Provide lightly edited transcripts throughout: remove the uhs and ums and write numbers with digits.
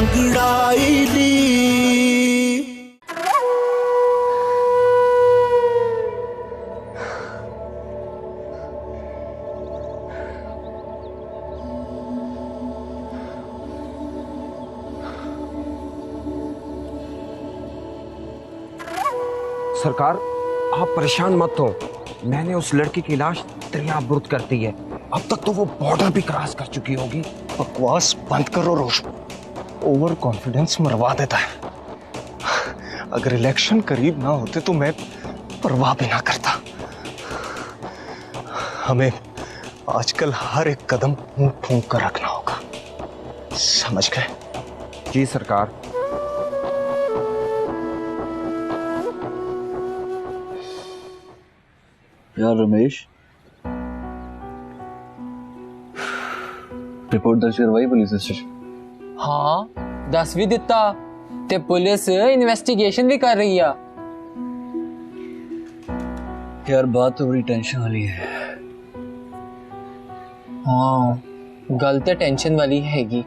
अंगड़ाई ली। सरकार, आप परेशान मत हो, मैंने उस लड़की की लाश दरियाबुर्द कर दी है। अब तक तो वो बॉर्डर भी क्रॉस कर चुकी होगी। बकवास बंद करो रोशन, ओवर कॉन्फिडेंस मरवा देता है। अगर इलेक्शन करीब ना होते तो मैं परवाह भी ना करता। हमें आजकल हर एक कदम मुंह फूंक कर रखना होगा, समझ गए? जी सरकार। यार रमेश, रिपोर्ट दर्ज करवाई पुलिस स्टेशन? हाँ, 10 भी दिता ते पुलिस इन्वेस्टिगेशन भी कर रही है। यार बात तो बड़ी टेंशन वाली है। हाँ, गल ते टेंशन वाली हैगी।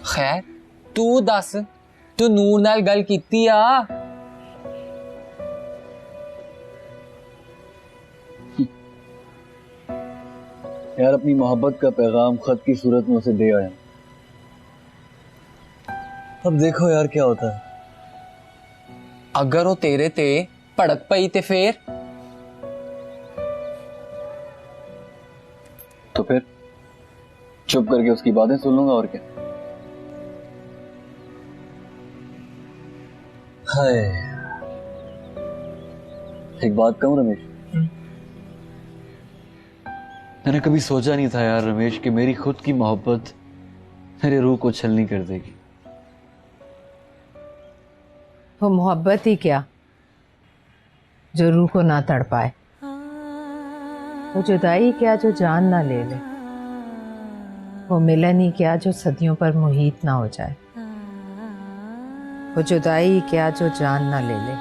खैर तू दस, तू नूर नाल गल कीती आ? यार अपनी मोहब्बत का पैगाम खत की सूरत में उसे दे आया। अब देखो यार क्या होता है। अगर वो तेरे ते भड़क पई ते फिर चुप करके उसकी बातें सुन लूंगा और क्या। हाय, एक बात कहूं रमेश, मैंने कभी सोचा नहीं था यार रमेश कि मेरी खुद की मोहब्बत मेरे रूह को छलनी कर देगी। वो मोहब्बत ही क्या जो रूह को ना तड़ पाए, वो जुदाई क्या जो जान ना ले ले, वो मिलन ही क्या जो सदियों पर मुहीत ना हो जाए, वो जुदाई क्या जो जान ना ले ले,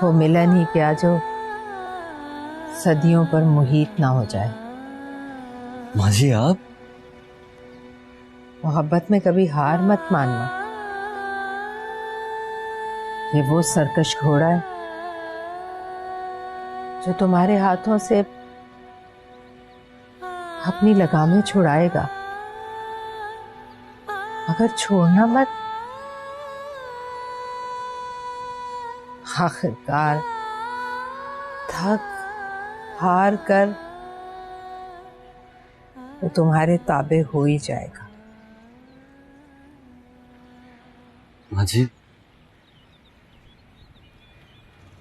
वो मिलन ही क्या जो सदियों पर मुहीत ना हो जाए। माँ जी आप मोहब्बत में कभी हार मत मानना। ये वो सरकश घोड़ा है जो तुम्हारे हाथों से अपनी लगामें छुड़ाएगा, मगर छोड़ना मत। आखिरकार थक हार कर वो तुम्हारे ताबे हो ही जाएगा। माँ जी,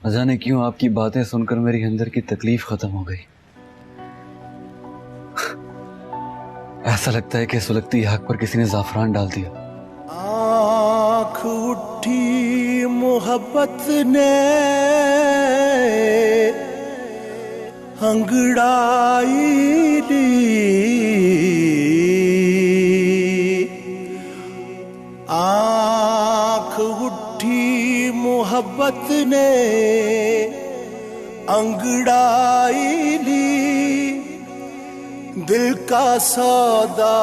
न जाने क्यों आपकी बातें सुनकर मेरी अंदर की तकलीफ खत्म हो गई। ऐसा लगता है कि सुलगती आग पर किसी ने जाफरान डाल दिया। आँख उठी मोहब्बत ने अंगड़ाई ली, आँख उठी मोहब्बत ने अंगड़ाई ली, दिल का सौदा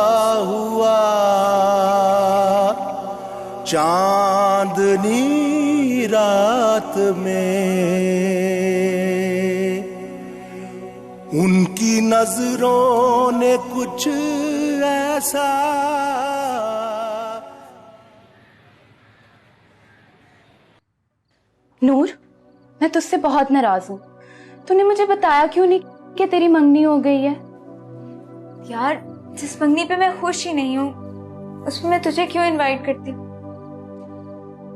हुआ चांदनी रात में, उनकी नजरों ने कुछ ऐसा। नूर, मैं तुझसे बहुत नाराज हूँ। तूने मुझे बताया क्यों नहीं कि तेरी मंगनी हो गई है? यार जिस मंगनी पे मैं खुश ही नहीं हूँ उसमें मैं तुझे क्यों इनवाइट करती?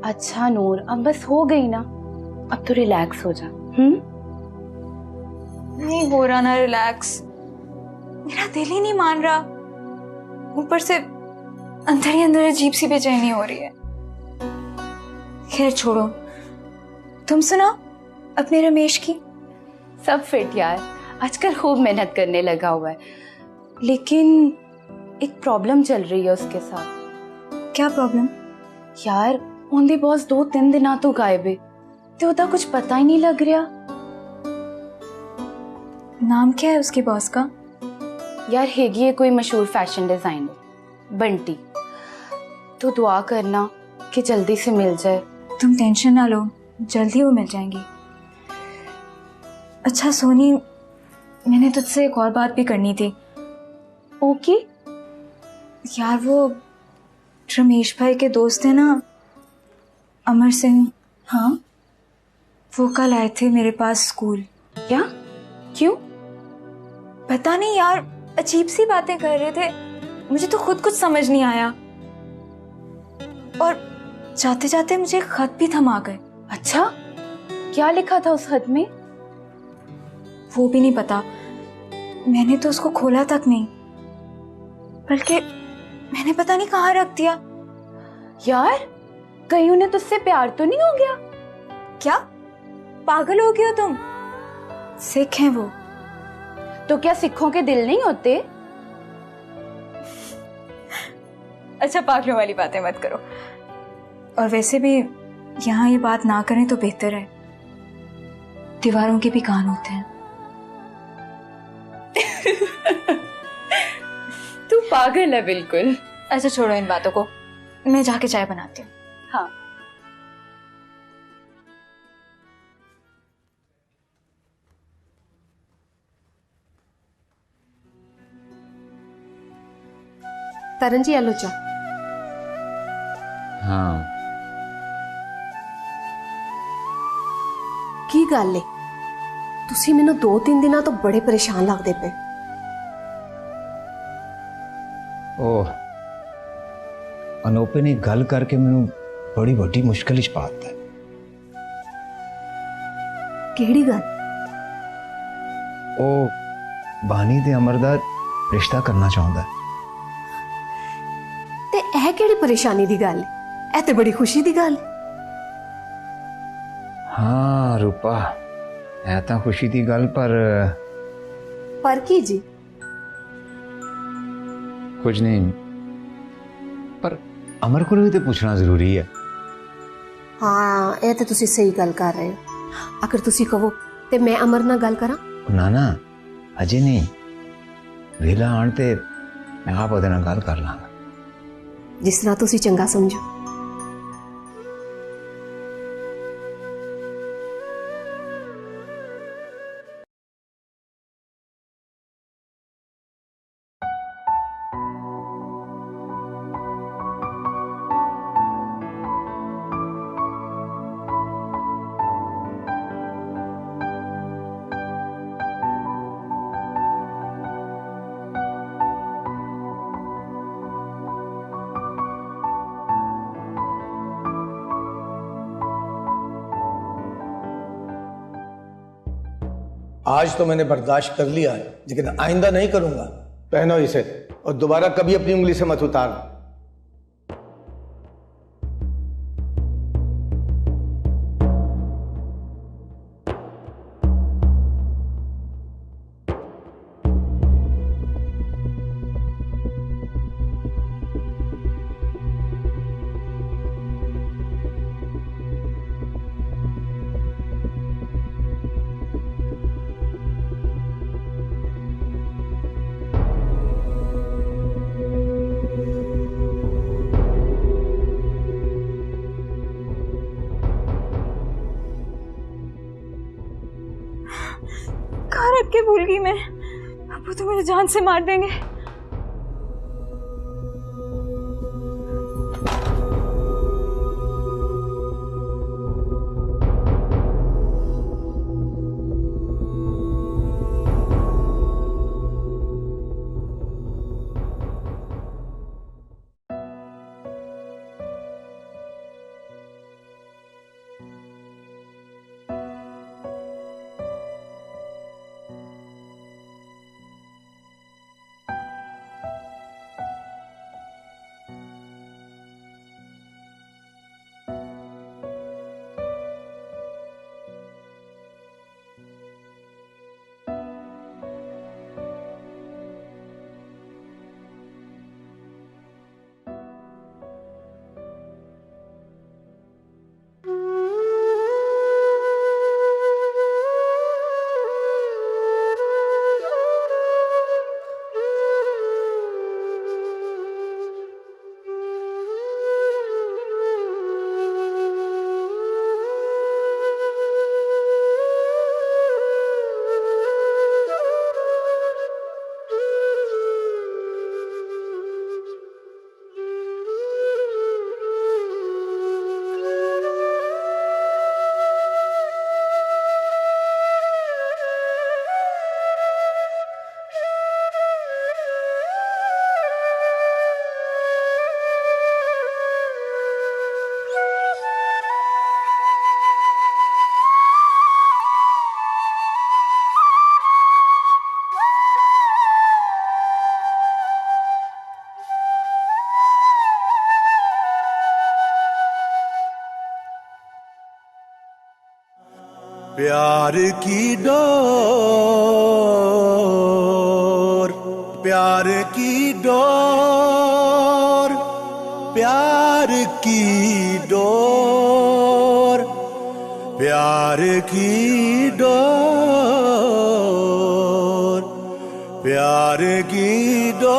अच्छा नूर, अब बस हो गई ना, अब तो रिलैक्स हो जा। नहीं हो रहा ना रिलैक्स, मेरा दिल ही नहीं मान रहा, ऊपर से अंदर ही अंदर अजीब सी बेचैनी हो रही है। खैर छोड़ो, तुम सुनाओ अपने रमेश की। सब फिट यार, आजकल खूब मेहनत करने लगा हुआ है, लेकिन एक प्रॉब्लम चल रही है उसके साथ। क्या प्रॉब्लम? यार उनके बॉस 2-3 दिन तो गायब है, तो उदा कुछ पता ही नहीं लग रहा। नाम क्या है उसके बॉस का? यार हैगी है कोई मशहूर फैशन डिजाइनर, बंटी। तो दुआ करना कि जल्दी से मिल जाए। तुम टेंशन ना लो, जल्दी वो मिल जाएंगी। अच्छा सोनी, मैंने तुझसे एक और बात भी करनी थी। ओके। यार वो रमेश भाई के दोस्त है ना, अमर सिंह। हाँ, वो कल आए थे मेरे पास स्कूल। क्या? क्यों? पता नहीं यार, अजीब सी बातें कर रहे थे, मुझे तो खुद कुछ समझ नहीं आया। और जाते जाते मुझे एक खत भी थमा गए। अच्छा, क्या लिखा था उस खत में? वो भी नहीं पता, मैंने तो उसको खोला तक नहीं, बल्कि मैंने पता नहीं कहाँ रख दिया। यार, कहीं उन्हें तुझसे प्यार तो नहीं हो गया? क्या पागल हो गए हो तुम? सिख हैं वो। तो क्या सिखों के दिल नहीं होते? अच्छा पागलों वाली बातें मत करो। और वैसे भी यहाँ ये बात ना करें तो बेहतर है, दीवारों के भी कान होते हैं। तू पागल है बिल्कुल। अच्छा छोड़ो इन बातों को, मैं जाके चाय बनाती हूँ। हाँ। तरन जी आलो चा। हाँ की गल है, तुसी मैनू 2-3 दिनों तो बड़े परेशान लगते पे। ओह, अनोपे ने गल करके मैनू बड़ी वड्डी मुश्किल च पाता है। केड़ी गल? ओ बानी ते अमर दा रिश्ता करना चाहता है। ते एह केड़ी परेशानी दी गल है? एह ते बड़ी खुशी दी गल है। हाँ रूपा, है तो खुशी दी गल, पर की जी? कुछ नहीं, पर अमर को भी तो पूछना जरूरी है। हाँ एह ते तुसी सही गल कर रहे हो। अगर तुसी कहो ते मैं अमर नाल गल करा। ना ना अजे नहीं, वेला आन ते मैं आप ओदे नाल गल कर लांगा। जिस तरह तुसी चंगा समझो। आज तो मैंने बर्दाश्त कर लिया है, लेकिन आइंदा नहीं करूंगा। पहनो इसे और दोबारा कभी अपनी उंगली से मत उतारना। कहाँ रख के भूल गई मैं, अब वो तो मुझे जान से मार देंगे। प्यार की डोर, प्यार की डोर, प्यार की डोर, प्यार की डोर, प्यार की डोर,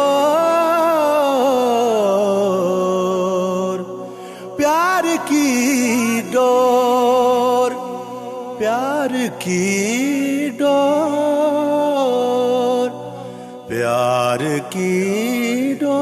प्यार की डोर, प्यार की डोर, प्यार की डोर।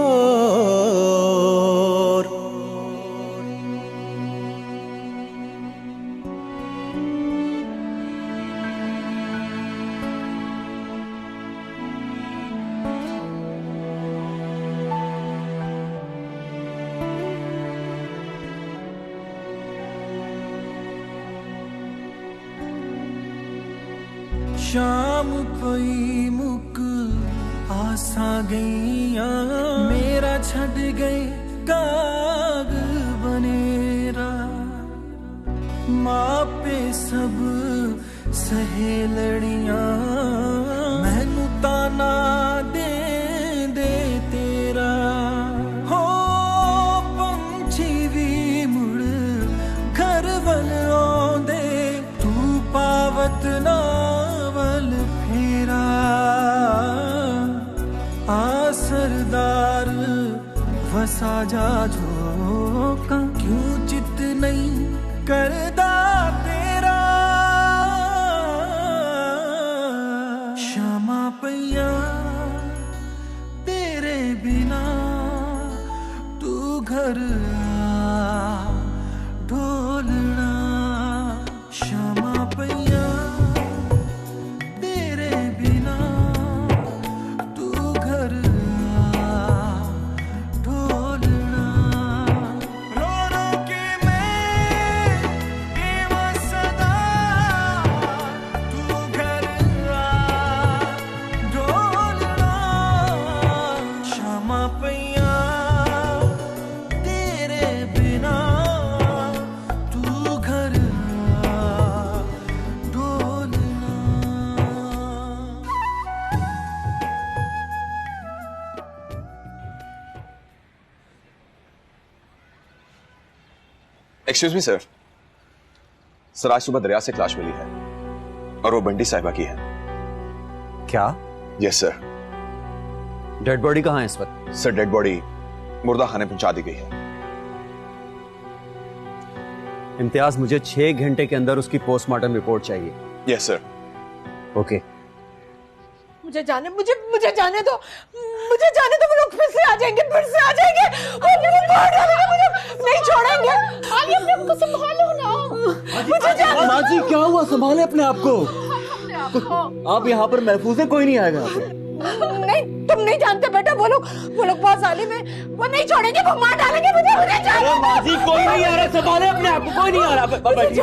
शाम कोई मुक आसा गईया मेरा छड़ गए काग बनेरा मापे सब सहे लड़ियां मैनू ताना दे दे तेरा हो पंछी भी मुड़ घर वल आंदे तू पावत ना सरदार फसा जा झोंका क्यों चित नहीं करदा तेरा शामा पैया तेरे बिना तू घर आ ढोलना शामा पैया एक्सक्यूज मी सर, सर आज सुबह दरिया से क्लाश मिली है और वो बंटी साहिबा की है। क्या? Yes sir. डेड बॉडी कहां है इस वक्त? सर डेड बॉडी मुर्दा खाने पहुंचा दी गई है। इम्तियाज, मुझे 6 घंटे के अंदर उसकी पोस्टमार्टम रिपोर्ट चाहिए। Yes sir. ओके। मुझे जाने दो, मुझे जाने दो, वो लोग फिर से आ जाएंगे और मुझे मार डालेंगे, मुझे नहीं छोड़ेंगे। आलिया, अपने आप को संभालो ना। मुझे जाने माँ जी, क्या हुआ? संभाले अपने आप को। आप यहाँ पर महफूज है, कोई नहीं आएगा। नहीं, तुम नहीं जानते बेटा, वो लोग बहुत जालिम है, वो नहीं छोड़ेंगे, वो मार डालेंगे मुझे जाने। माँ जी, कोई नहीं आ रहा, संभाले अपने आप को, कोई नहीं आ रहा। माँ जी,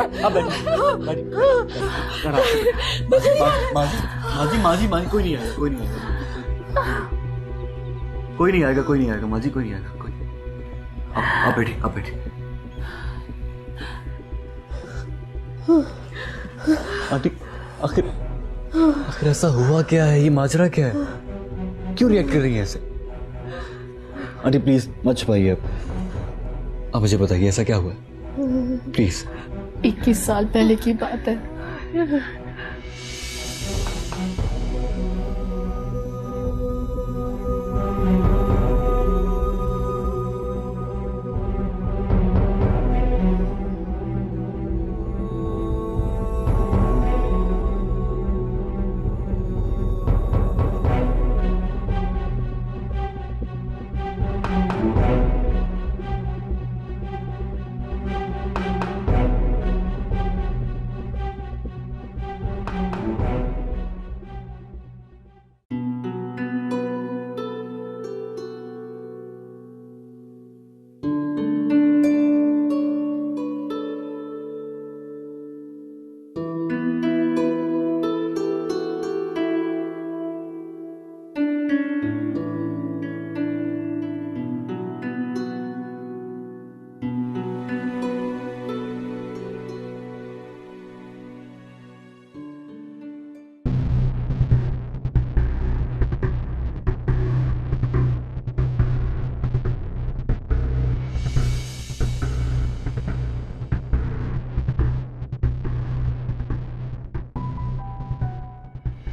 कोई नहीं आएगा, कोई नहीं आएगा, माँ जी, कोई नहीं आएगा, कोई नहीं। आप बैठिए। आंटी, आखिर ऐसा हुआ क्या है? ये माजरा क्या है? क्यों रिएक्ट कर रही है ऐसे? आंटी प्लीज मत छुपाइए आप मुझे बताइए ऐसा क्या हुआ प्लीज। 21 साल पहले की बात है।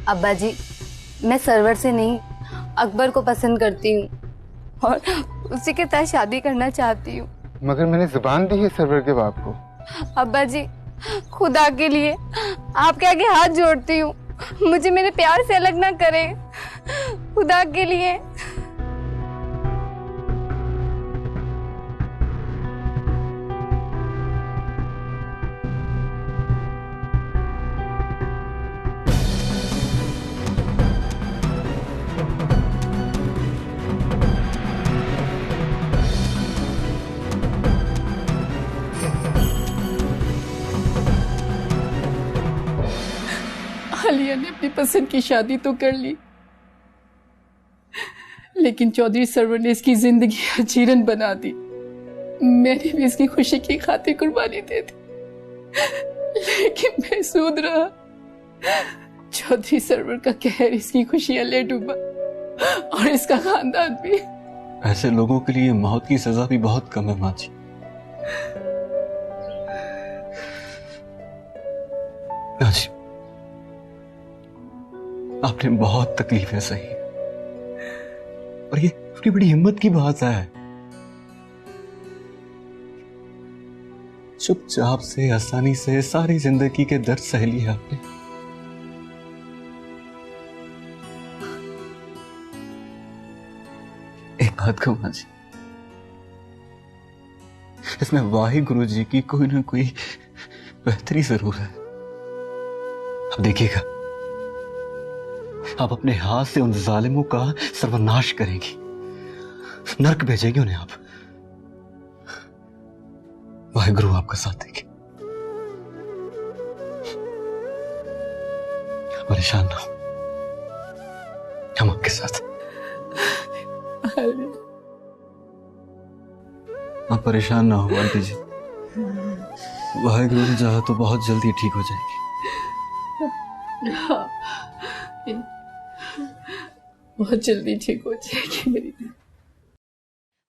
अब्बा जी, मैं सरवर से नहीं अकबर को पसंद करती हूँ और उसी के साथ शादी करना चाहती हूँ। मगर मैंने जुबान दी है सरवर के बाप को। अब्बा जी, खुदा के लिए आपके आगे हाथ जोड़ती हूँ, मुझे मेरे प्यार से अलग ना करें, खुदा के लिए। आलिया ने अपनी पसंद की शादी तो कर ली, लेकिन चौधरी सरवर ने इसकी जिंदगी अजीरन बना दी। मैंने भी इसकी खुशी की खातिर कुर्बानी दे दी, लेकिन महसूद रहा। चौधरी सरवर का कहर इसकी खुशियां ले डूबा और इसका खानदान भी। ऐसे लोगों के लिए मौत की सजा भी बहुत कम है माँ जी। आज आपने बहुत तकलीफें सही और ये अपनी बड़ी हिम्मत की बात है। चुपचाप से आसानी से सारी जिंदगी के दर्द सह लिए आपने। एक बात कहूं मां जी, इसमें वाहिगुरु जी की कोई ना कोई बेहतरी जरूर है। अब देखिएगा, आप अपने हाथ से उन जालिमों का सर्वनाश करेंगी, नरक भेजेंगे उन्हें आप। वाहिगुरु आपका साथ देंगे। परेशान ना हो, हम आपके साथ। आप परेशान ना हो आंटी जी, वाहिगुरु ने चाहा तो बहुत जल्दी ठीक हो जाएंगे। बहुत जल्दी ठीक हो जाएगी मेरी।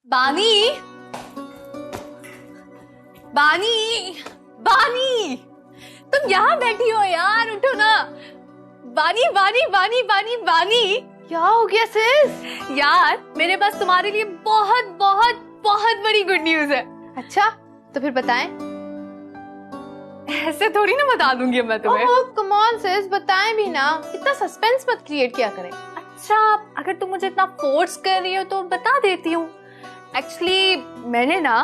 बानी, बानी, बानी, तुम यहाँ बैठी हो यार, उठो ना। बानी, बानी, बानी, बानी, बानी, क्या हो गया सिस? यार मेरे पास तुम्हारे लिए बहुत बहुत बहुत बड़ी गुड न्यूज है। अच्छा, तो फिर बताएं। ऐसे थोड़ी ना बता दूंगी मैं तुम्हें। ओह कम ऑन सिस, बताएं भी ना, इतना सस्पेंस मत क्रिएट किया करें। अच्छा, अगर तुम मुझे इतना फोर्स कर रही हो तो बता देती हूँ। एक्चुअली मैंने ना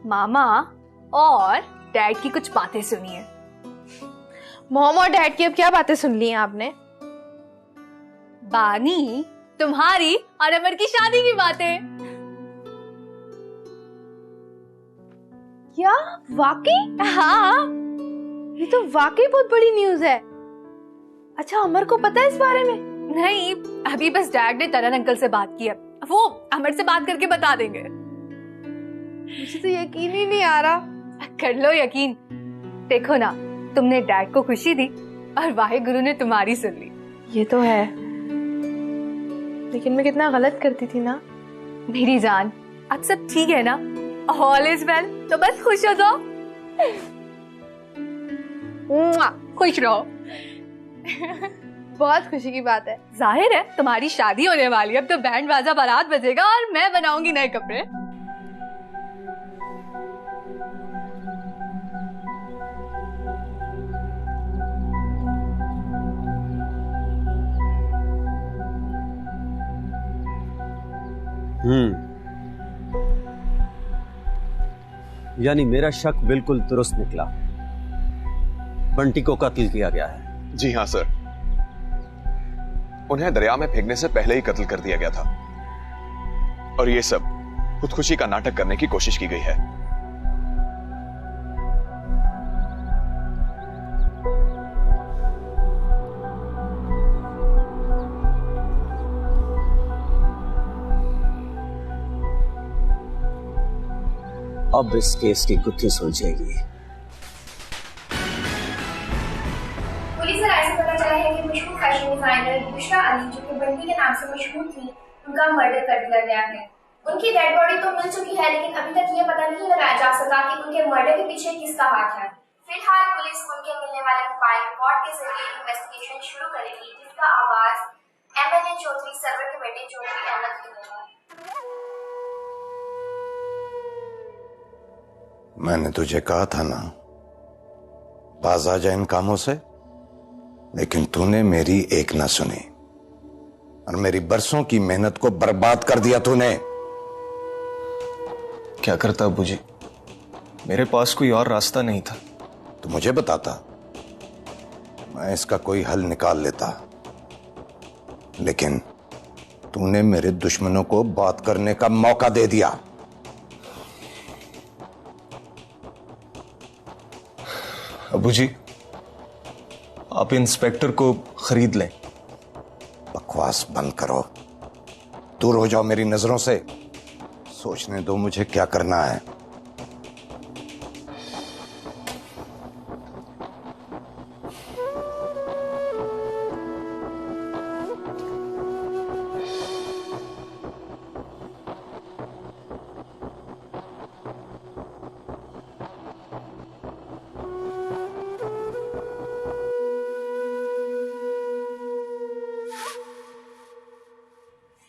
मामा और डैड की कुछ बातें सुनी है। मॉम और डैड की अब क्या बातें सुन ली हैं आपने? बानी, तुम्हारी और अमर की शादी की बातें। क्या वाकई? हाँ, ये तो वाकई बहुत बड़ी न्यूज है। अच्छा, अमर को पता है इस बारे में? नहीं, अभी बस डैड ने तरन अंकल से बात की है, वो अमर से बात करके बता देंगे। मुझे तो यकीन ही नहीं आ रहा। कर लो यकीन। देखो ना, तुमने डैड को खुशी दी और वाहिगुरु ने तुम्हारी सुन ली। ये तो है, लेकिन मैं कितना गलत करती थी ना। मेरी जान, अब सब ठीक है ना? ऑल इज वेल, तो बस खुश हो जाओ। खुश रहो। बहुत खुशी की बात है। जाहिर है तुम्हारी शादी होने वाली है, अब तो बैंड बाजा बारात बजेगा और मैं बनाऊंगी नए कपड़े। यानी मेरा शक बिल्कुल दुरुस्त निकला, बंटी को कत्ल किया गया है। जी हाँ सर, उन्हें दरिया में फेंकने से पहले ही कत्ल कर दिया गया था और ये सब खुदकुशी का नाटक करने की कोशिश की गई है। अब इस केस की गुत्थी सुलझेगी। पुलिस से राय से पता चला है कि मशहूर फैशन डिजाइनर बुशरा अली, जो कि बंटी के नाम से मशहूर थी, उनका मर्डर कर दिया गया है। उनकी डेड बॉडी तो मिल चुकी है, लेकिन अभी तक ये पता नहीं लगाया जा सका कि उनके मर्डर के पीछे किसका हाथ है। फिलहाल पुलिस उनके मिलने वाले मोबाइल रिकॉर्ड के जरिए इन्वेस्टिगेशन शुरू करेगी, जिसका आगाज MNA चौधरी सरवर के बेटे चौधरी अहमद करेगा। मैंने तुझे कहा था ना, बाज आ जा इन कामों से, लेकिन तूने मेरी एक ना सुनी और मेरी बरसों की मेहनत को बर्बाद कर दिया तूने। क्या करता अबू जी, मेरे पास कोई और रास्ता नहीं था। तो मुझे बताता, मैं इसका कोई हल निकाल लेता, लेकिन तूने मेरे दुश्मनों को बात करने का मौका दे दिया। अबू जी, आप इंस्पेक्टर को खरीद लें। बकवास बंद करो, दूर हो जाओ मेरी नजरों से। सोचने दो मुझे क्या करना है।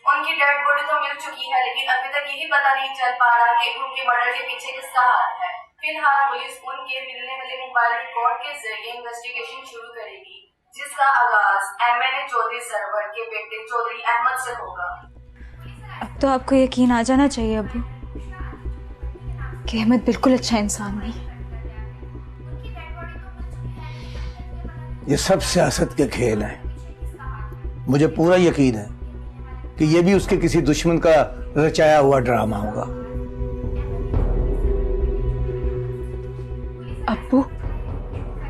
उनकी डेड बॉडी तो मिल चुकी है, लेकिन अभी तक यही पता नहीं चल पा रहा कि उनके मर्डर के पीछे किसका हाथ है। फिलहाल पुलिस उनके मिलने वाले मोबाइल रिकॉर्ड के जरिए इन्वेस्टिगेशन शुरू करेगी, जिसका आगाज MNA चौधरी सरवर के बेटे चौधरी अहमद से होगा। अब तो आपको यकीन आ जाना चाहिए अबू कि अहमद बिल्कुल अच्छा इंसान नहीं। ये सब सियासत के खेल हैं। मुझे पूरा यकीन है कि ये भी उसके किसी दुश्मन का रचाया हुआ ड्रामा होगा। अब्बू,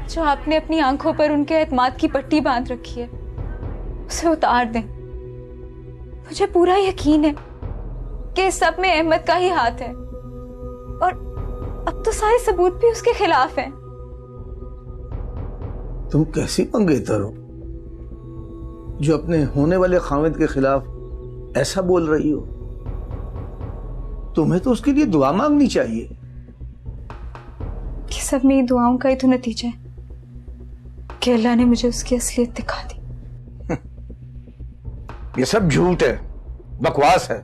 जो आपने अपनी आंखों पर उनके एतमाद की पट्टी बांध रखी है, उसे उतार दें। मुझे पूरा यकीन है कि इस सब में अहमद का ही हाथ है, और अब तो सारे सबूत भी उसके खिलाफ हैं। तुम कैसी मंगेतर हो जो अपने होने वाले खामिद के खिलाफ ऐसा बोल रही हो? तुम्हें तो उसके लिए दुआ मांगनी चाहिए। कि सब मेरी दुआओं का ही तो नतीजा है कि अल्लाह ने मुझे उसकी असलियत दिखा दी। ये सब झूठ है, बकवास है,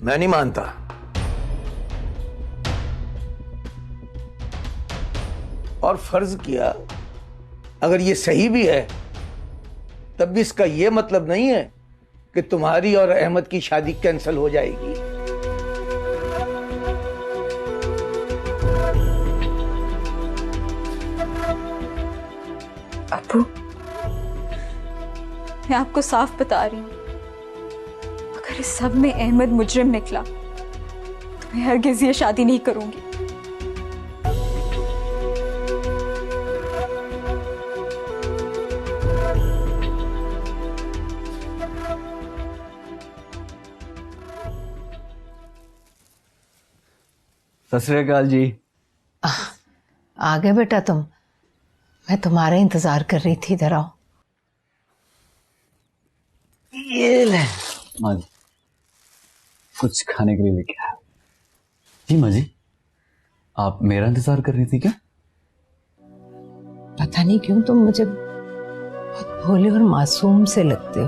मैं नहीं मानता। और फर्ज किया अगर ये सही भी है, तब भी इसका ये मतलब नहीं है कि तुम्हारी और अहमद की शादी कैंसिल हो जाएगी। अबू, मैं आपको साफ बता रही हूँ, अगर इस सब में अहमद मुजरिम निकला तो मैं हरगिज़ ये शादी नहीं करूंगी। सत श्री अकाल जी। आ गए बेटा तुम? मैं तुम्हारा इंतजार कर रही थी। इधर आओ। ये ले माँ जी, कुछ खाने के लिए लेके आया। जी माँ जी, आप मेरा इंतजार कर रही थी क्या? पता नहीं क्यों तुम मुझे बहुत भोले और मासूम से लगते हो।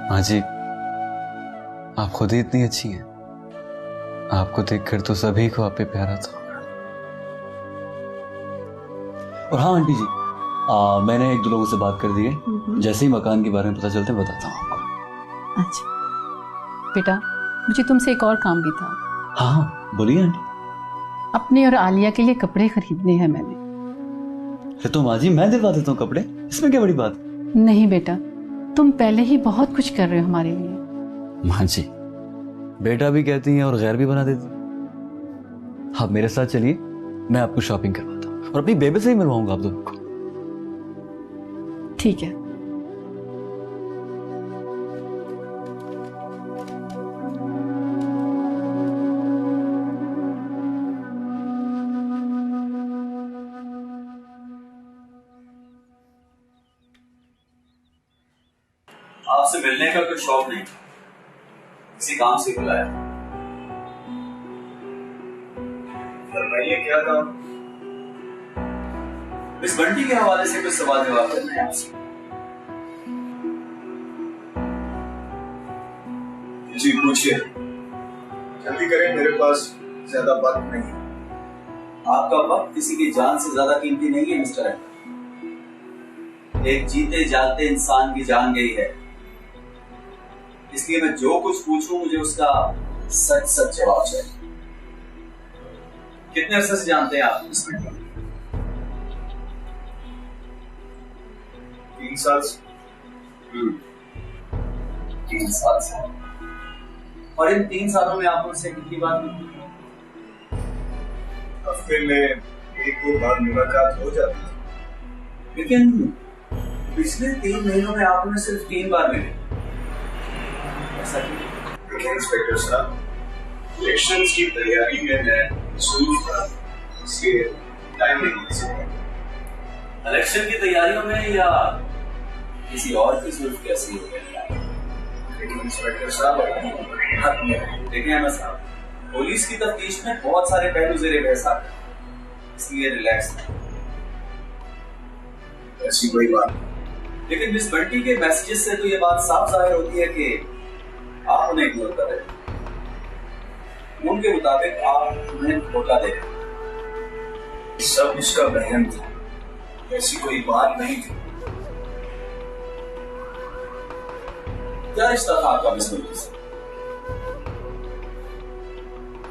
माँ जी, आप खुद ही इतनी अच्छी हैं। आपको देखकर तो सभी को आप पे प्यारा था। और हाँ आंटी जी, मैंने एक दो लोगों से बात कर दी है। जैसे ही मकान के बारे में पता चलता है बताता हूँ आपको। अच्छा बेटा, मुझे तुमसे एक और काम भी था। हाँ बोलिए आंटी। अपने और आलिया के लिए कपड़े खरीदने हैं मैंने। तो माँ जी मैं दिलवा देता हूँ कपड़े, इसमें क्या बड़ी बात? नहीं बेटा, तुम पहले ही बहुत कुछ कर रहे हो हमारे लिए। माँ जी, बेटा भी कहती हैं और गैर भी बना देती। आप मेरे साथ चलिए, मैं आपको शॉपिंग करवाता हूँ और अपनी बेबे से ही मिलवाऊंगा आप दोनों को। ठीक है। आपसे मिलने का कुछ शौक नहीं, किसी काम से बुलाया। बताइए क्या काम? मिस बंटी के हवाले से कुछ सवाल जवाब करने हैं आपसे। जी पूछिए। जल्दी करें, मेरे पास ज्यादा वक्त नहीं है। आपका वक्त किसी की जान से ज्यादा कीमती नहीं है मिस्टर अहमद। एक जीते जागते इंसान की जान गई है, इसलिए मैं जो कुछ पूछूं मुझे उसका सच सच जवाब चाहिए। कितने अरसे से जानते हैं आप इस बंटी को? 3 साल से। 3 साल से। और इन 3 सालों में आप उनसे कितनी बात की? हफ्ते में 1-2 बार मुलाकात हो जाती थी। लेकिन पिछले 3 महीनों में आप उन्हें सिर्फ 3 बार मिले, ऐसा क्यों? देखिए इंस्पेक्टर साहब, इलेक्शंस की तैयारी में मैं मसरूफ था, इसलिए टाइम नहीं मिल सका। इलेक्शन की तैयारियों में या किसी और की जरूरत कैसी हो गई? लेकिन इंस्पेक्टर साहब हक में देखिए अहमद साहब, पुलिस की तफ्तीश में बहुत सारे पहलू ज़ेरे बहस आते हैं, इसलिए रिलैक्स हैं। ऐसी कोई बात। लेकिन मिस बंटी के मैसेजेस से तो ये बात साफ जाहिर होती है कि आप उन्हें इग्नोर कर रहे हैं। उनके मुताबिक आप उन्हें धोखा दे रहे हैं। सब उसका बहन था, ऐसी कोई बात नहीं थी। क्या रिश्ता था आपका मिस बंटी से?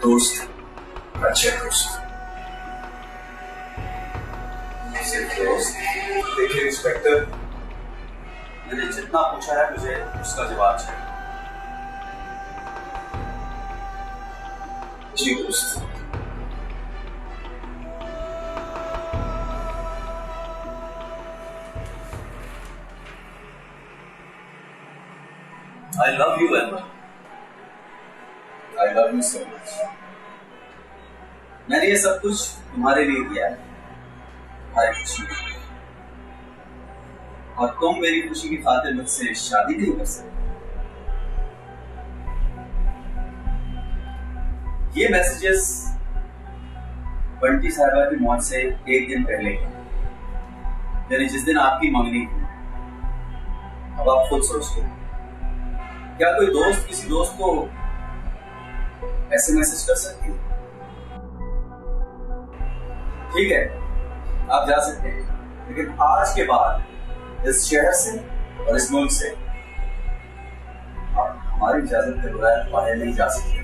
दोस्त, अच्छे दोस्त। सिर्फ दोस्त। देखिए इंस्पेक्टर, मैंने जितना पूछा है मुझे उसका जवाब चाहिए। जी दोस्त। I love you, Emma. I love you so much. मैंने ये सब कुछ तुम्हारे लिए किया है, तुम्हारी खुशी के लिए। और तुम मेरी खुशी की खातिर मुझसे शादी नहीं कर सकते। ये मैसेजेस बंटी साहबा की मौत से 1 दिन पहले, यानी जिस दिन आपकी मंगनी थी। अब आप खुद सोचिए, क्या कोई दोस्त किसी दोस्त को ऐसे मैसेज कर सकती है? ठीक है, आप जा सकते हैं, लेकिन आज के बाद इस शहर से और इस मुल्क से आप हमारी इजाजत के बगैर बाहर नहीं जा सकते।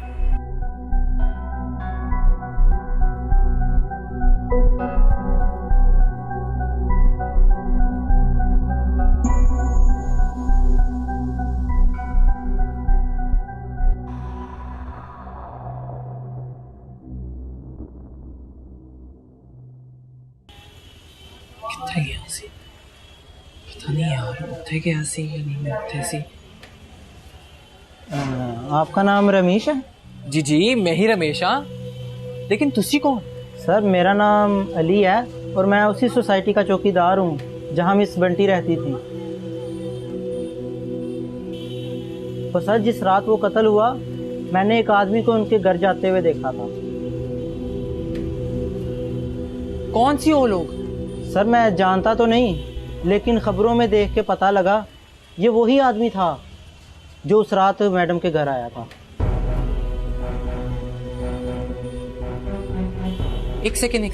पता नहीं यार, उठे क्या सी या नहीं उठे सी। आपका नाम रमेश है? जी जी, मैं ही रमेश। हाँ, लेकिन तुसी कौन? सर मेरा नाम अली है और मैं उसी सोसाइटी का चौकीदार हूँ जहाँ मिस बंटी रहती थी। तो सर जिस रात वो कत्ल हुआ, मैंने एक आदमी को उनके घर जाते हुए देखा था। कौन सी वो लोग? सर मैं जानता तो नहीं, लेकिन खबरों में देख के पता लगा ये वही आदमी था जो उस रात मैडम के घर आया था। एक सेकंड,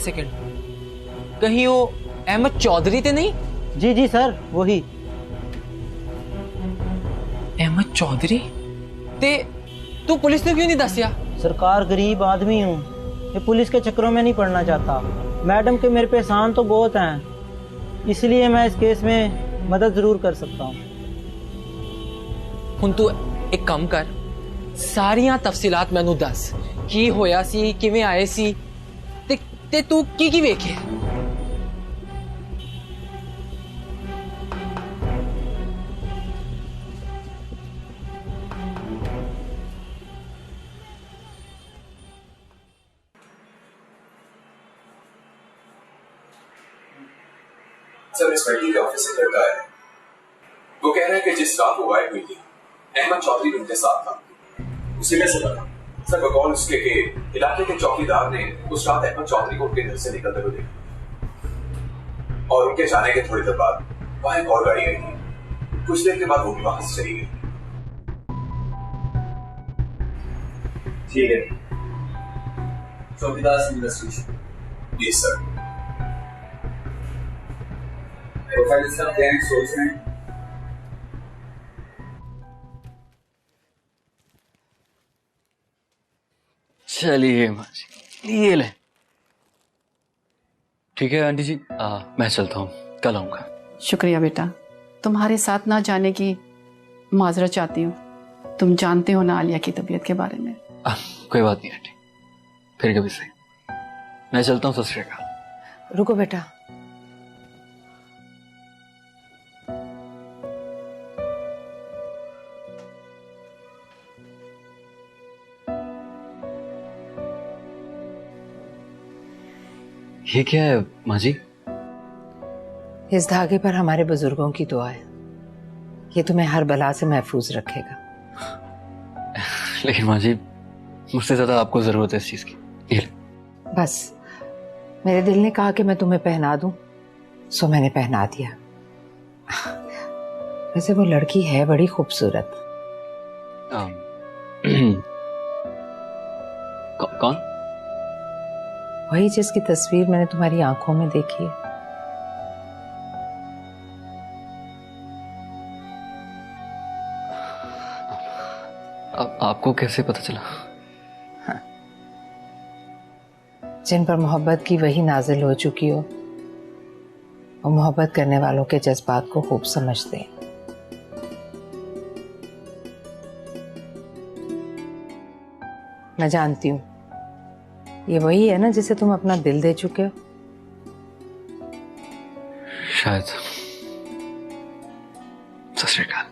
कहीं वो अहमद चौधरी थे नहीं? जी जी सर, वही अहमद चौधरी। ते तू पुलिस ने क्यों नहीं दसिया? सरकार गरीब आदमी हूँ, ये पुलिस के चक्करों में नहीं पड़ना चाहता। मैडम के मेरे पे एहसान तो बहुत हैं, इसलिए मैं इस केस में मदद जरूर कर सकता हूँ। हुन तू एक काम कर, सारियां तफसीलात मैनू दस की होया सी, किवें आए सी, ते तू की वेखे। सर इंस्पेक्टर के ऑफिस से लड़का आया है, वो कह रहे हैं कि जिस रात वो गायब हुई थी अहमद चौधरी उनके साथ था। उसे कैसे पता? सर बकौल उसके के इलाके के चौकीदार ने उस रात अहमद चौधरी को उनके घर से निकलते हुए देखा और उनके जाने के थोड़ी देर बाद वहां एक और गाड़ी आई थी। कुछ देर के बाद वो भी वहां से चली गई। ठीक है, चौकीदार से इन्वेस्टिगेशन। जी सर। प्रोफाइल सब गैंग सोच रहे हैं। चलिए माजी, ये ले। ठीक है आंटी जी, मैं चलता हूँ, कल आऊंगा। शुक्रिया बेटा, तुम्हारे साथ ना जाने की माजरत चाहती हूँ। तुम जानते हो ना आलिया की तबीयत के बारे में। कोई बात नहीं आंटी, फिर कभी सही। मैं चलता हूँ। सत श्री अकाल। रुको बेटा, ये क्या है माँ जी? इस धागे पर हमारे बुजुर्गों की दुआ है। ये तुम्हें हर बला से महफूज रखेगा। लेकिन माँ जी, मुझसे ज्यादा आपको जरूरत है इस चीज की। ये ले। बस मेरे दिल ने कहा कि मैं तुम्हें पहना दूं, सो मैंने पहना दिया। वैसे वो लड़की है बड़ी खूबसूरत। कौन? वही जिसकी तस्वीर मैंने तुम्हारी आंखों में देखी है। आपको कैसे पता चला? हाँ। जिन पर मोहब्बत की वही नाजिल हो चुकी हो, वो मोहब्बत करने वालों के जज्बात को खूब समझते हैं। मैं जानती हूँ ये वही है ना जिसे तुम अपना दिल दे चुके हो। शायद। सत श्री अकाल।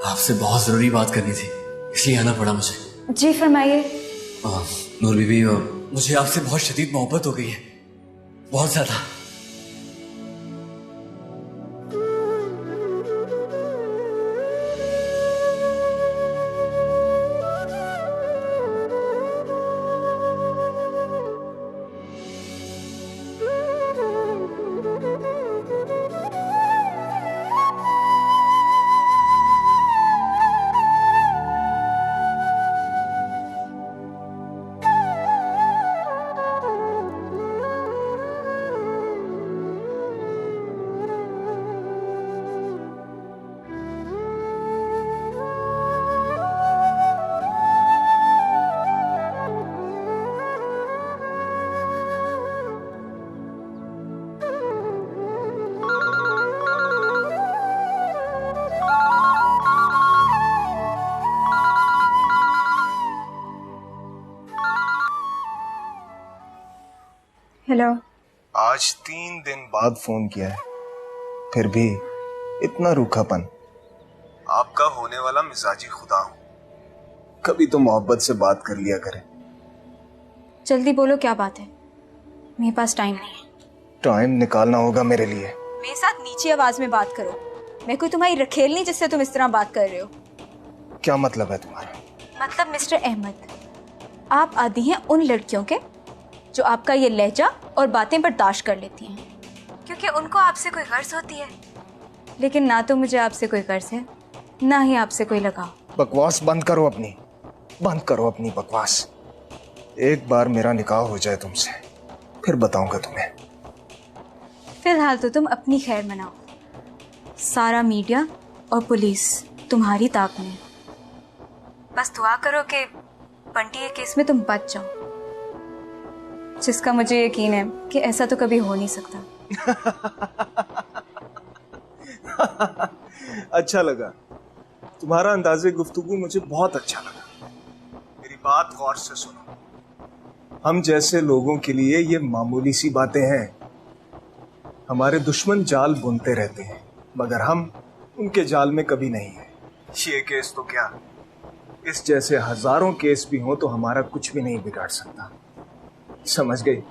आपसे बहुत जरूरी बात करनी थी, इसलिए आना पड़ा मुझे। जी फरमाइए। नूर बीबी, मुझे आपसे बहुत शदीद मोहब्बत हो गई है, बहुत ज्यादा। हेलो। आज 3 दिन बाद फोन किया है, फिर भी इतना रूखापन। आपका होने वाला मिजाजी खुदा हूं, कभी तो मोहब्बत से बात कर लिया करें। जल्दी बोलो क्या बात है, मेरे पास टाइम नहीं है। टाइम निकालना होगा मेरे लिए। मेरे साथ नीची आवाज में बात करो, मैं कोई तुम्हारी रखेल नहीं जिससे तुम इस तरह बात कर रहे हो। क्या मतलब है तुम्हारा? मतलब मिस्टर अहमद, आप आदी हैं उन लड़कियों के जो आपका ये लहजा और बातें बर्दाश्त कर लेती हैं, क्योंकि उनको आपसे कोई गर्ज होती है। लेकिन ना तो मुझे आपसे कोई गर्ज है, ना ही आपसे कोई लगाव। बकवास बंद करो अपनी, बंद करो अपनी बकवास। एक बार मेरा निकाह हो जाए तुमसे, फिर बताऊंगा तुम्हें। फिलहाल तो तुम अपनी खैर मनाओ। सारा मीडिया और पुलिस तुम्हारी ताक में। बस दुआ करो कि बंटी के केस में तुम बच जाओ, जिसका मुझे यकीन है कि ऐसा तो कभी हो नहीं सकता। अच्छा लगा, तुम्हारा अंदाज़े गुफ्तगू मुझे बहुत अच्छा लगा। मेरी बात गौर से सुनो, हम जैसे लोगों के लिए ये मामूली सी बातें हैं। हमारे दुश्मन जाल बुनते रहते हैं, मगर हम उनके जाल में कभी नहीं है। ये केस तो क्या, इस जैसे हजारों केस भी हों तो हमारा कुछ भी नहीं बिगाड़ सकता। समझ गई?